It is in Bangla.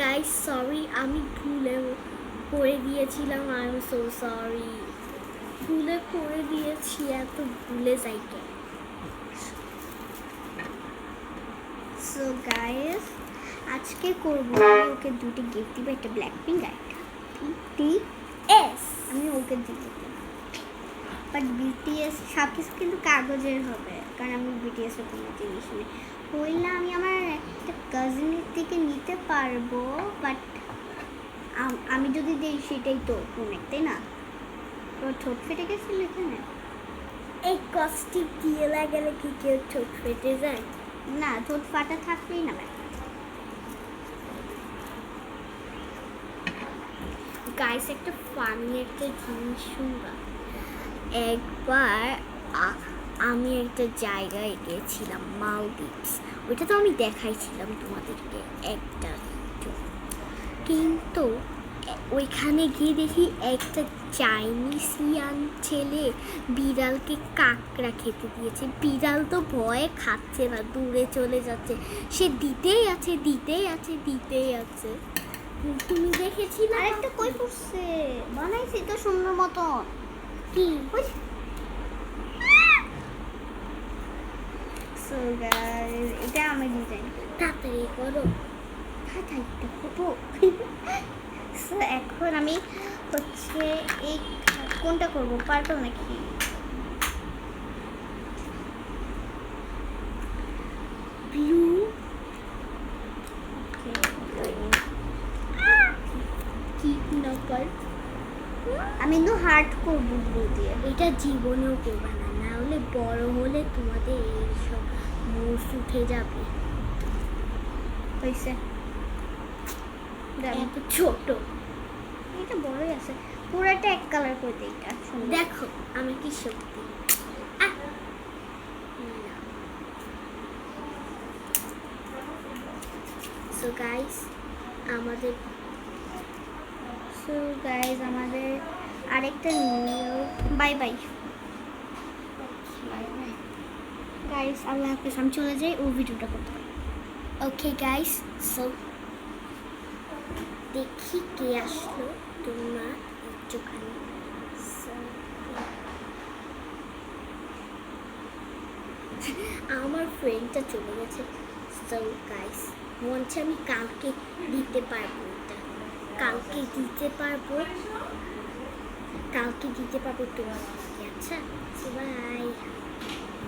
গাইস সরি, আমি ভুলে করে দিয়েছিলাম। আই এম সো সরি, ভুলে করে দিয়েছি, এত ভুলে যাই কেন। সো গাইস আজকে করবো ওকে দুটি গিফট দিব, একটা ব্ল্যাক পিঙ্ক আর একটা বিটিএস। আমি ওকে দিব, বাট বিটিএস সব কিছু কিন্তু কাগজের হবে, কারণ আমি বিটিএস এর কোনো জিনিস নেই। হইলে আমি আমার একটা কাজিনের থেকে নিতে পারবো, বাট আমি যদি দিই সেটাই তো অনেক, তাই না? তোর ঠোঁট ফেটে গেছিল এখানে। এই কস্টিপ দিয়ে লাগালে কি কেউ ঠোঁট ফেটে যায়? না, ঠোঁট ফাটা থাকলেই না ব্যাপার। গাইস একটা ফানি একটা জিনিস শুনবা। একবার আমি একটা জায়গায় গেছিলাম, মালদ্বীপস। ওইটা তো আমি দেখাইছিলাম তোমাদেরকে একটা, কিন্তু ওইখানে গিয়ে দেখি একটা চাইনিজ ইয়ান ছেলে বিড়ালকে কাঁকড়া খেতে দিয়েছে। বিড়াল তো ভয়ে খাচ্ছে না, দূরে চলে যাচ্ছে। সে দিতেই আছে, দিতেই আছে, দিতেই আছে। তুমি দেখেছি না? আরেকটা কই পড়ছে, বানাইছি তো সুন্দর মতন। কি সো গাইস এটা আমার ডিজাইন, তাড়াতাড়ি করো, তাড়াতাড়ি ফটো। সো এখন আমি হচ্ছে এই কোনটা করব, পার্পল নাকি ব্লু? কি নাম্বার? আমি কিন্তু হার্ট করবো ব্লু দিয়ে। এটা জীবনেও করবে না, না হলে বড় হলে তোমাদের এইসব মোষ উঠে যাবে। হয়েছে, এত ছোট, এটা বড়ই আছে। পুরাটা এক কালার করে দিই। এটা দেখো আমি কি শক্তি। সো গাইস আমাদের আরেকটা বাই বাই গাইস, আল্লাহ হাফেজ। আমি চলে যাই, ও ভিডিওটা করতে পারি। ওকে গাইস, সো দেখি কে আসলো তোমার একটুখানি। আমার ফ্রেন্ডটা চলে গেছে। সো গাইস মনে আমি কালকে দিতে পারবো, এটা কালকে দিতে পারবো, কালকে দিতে পারবো তোমাকে। আচ্ছা বাই।